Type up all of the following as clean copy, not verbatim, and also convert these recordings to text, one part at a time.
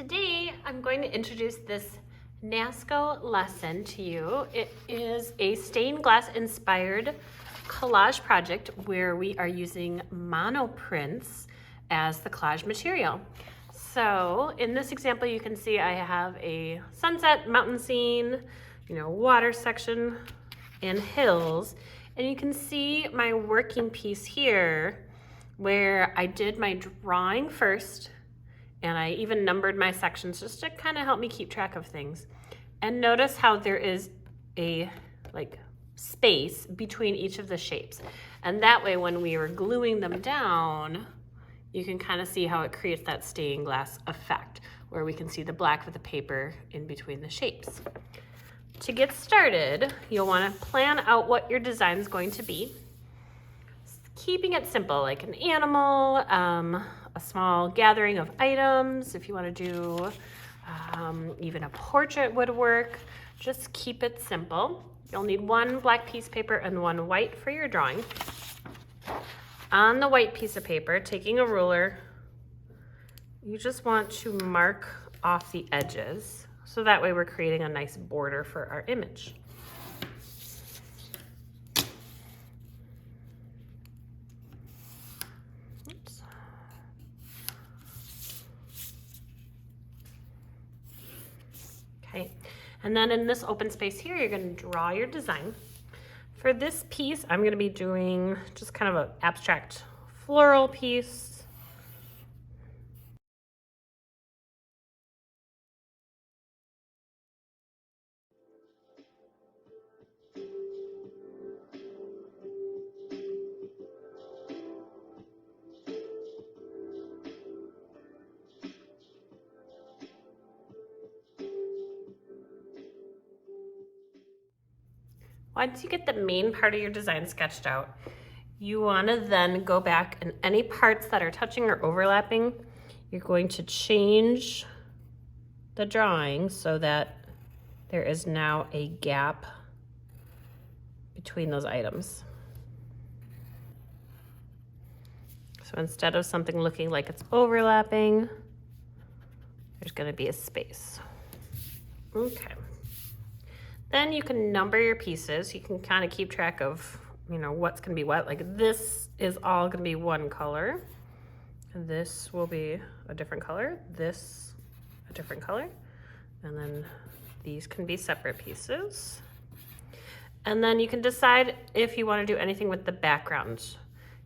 Today I'm going to introduce this Nasco lesson to you. It is a stained glass inspired collage project where we are using monoprints as the collage material. So in this example you can see I have a sunset, mountain scene, water section and hills, and you can see my working piece here where I did my drawing first. And I even numbered my sections just to kind of help me keep track of things. And notice how there is a space between each of the shapes. And that way when we are gluing them down, you can kind of see how it creates that stained glass effect where we can see the black of the paper in between the shapes. To get started, you'll want to plan out what your design is going to be. Keeping it simple, like an animal, a small gathering of items. If you want to do even a portrait would work. Just keep it simple. You'll need one black piece of paper and one white for your drawing. On the white piece of paper, taking a ruler, you just want to mark off the edges. So that way we're creating a nice border for our image. Okay, and then in this open space here, you're going to draw your design. For this piece, I'm going to be doing just kind of an abstract floral piece. Once you get the main part of your design sketched out, you want to then go back and any parts that are touching or overlapping, you're going to change the drawing so that there is now a gap between those items. So instead of something looking like it's overlapping, there's going to be a space. Okay. Then you can number your pieces. You can kind of keep track of, what's gonna be what. Like this is all gonna be one color. This will be a different color. This, a different color. And then these can be separate pieces. And then you can decide if you wanna do anything with the background.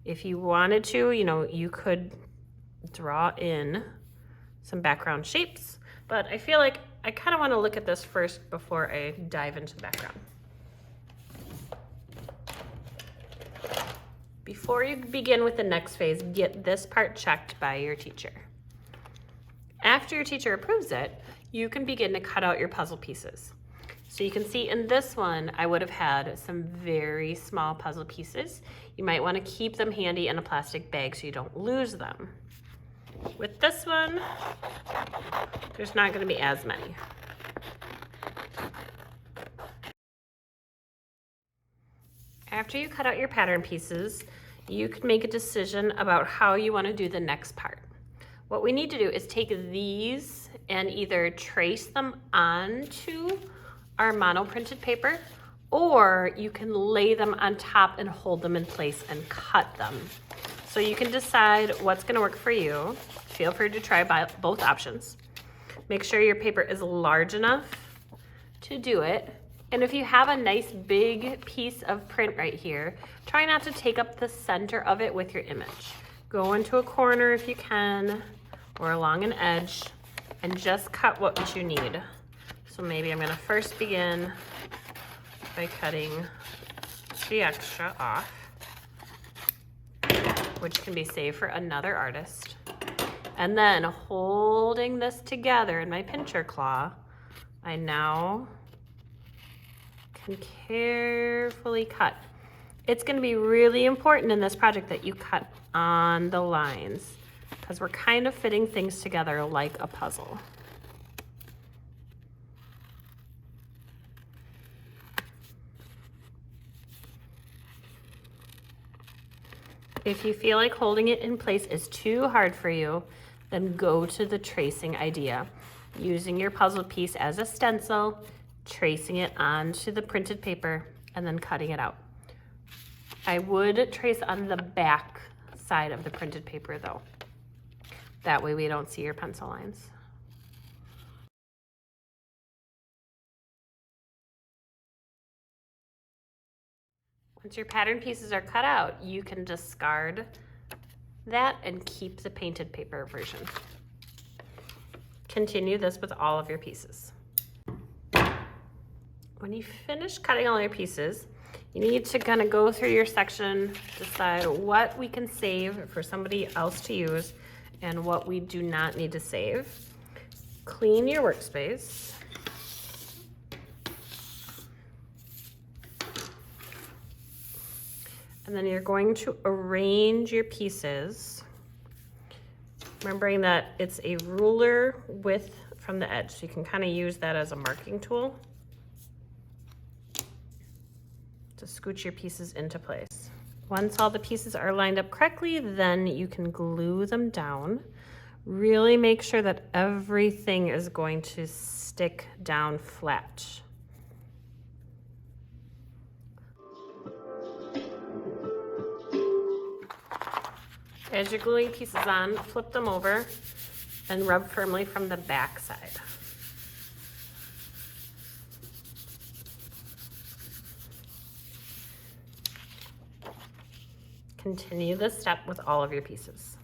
If you wanted to, you could draw in some background shapes, but I feel like I kind of want to look at this first before I dive into the background. Before you begin with the next phase, get this part checked by your teacher. After your teacher approves it, you can begin to cut out your puzzle pieces. So you can see in this one, I would have had some very small puzzle pieces. You might want to keep them handy in a plastic bag so you don't lose them. With this one, there's not going to be as many. After you cut out your pattern pieces, you can make a decision about how you want to do the next part. What we need to do is take these and either trace them onto our monoprinted paper, or you can lay them on top and hold them in place and cut them. So you can decide what's going to work for you. Feel free to try both options. Make sure your paper is large enough to do it. And if you have a nice big piece of print right here, try not to take up the center of it with your image. Go into a corner if you can, or along an edge, and just cut what you need. So maybe I'm going to first begin by cutting the extra off, which can be saved for another artist. And then holding this together in my pincher claw, I now can carefully cut. It's going to be really important in this project that you cut on the lines because we're kind of fitting things together like a puzzle. If you feel like holding it in place is too hard for you, then go to the tracing idea. using your puzzle piece as a stencil, tracing it onto the printed paper, and then cutting it out. I would trace on the back side of the printed paper though. That way we don't see your pencil lines. Once your pattern pieces are cut out, you can discard that and keep the painted paper version. Continue this with all of your pieces. When you finish cutting all your pieces, you need to kind of go through your section, decide what we can save for somebody else to use and what we do not need to save. Clean your workspace. And then you're going to arrange your pieces, remembering that it's a ruler width from the edge, so you can kind of use that as a marking tool to scooch your pieces into place. Once all the pieces are lined up correctly, then you can glue them down. Really make sure that everything is going to stick down flat. As you're gluing pieces on, flip them over and rub firmly from the back side. Continue this step with all of your pieces.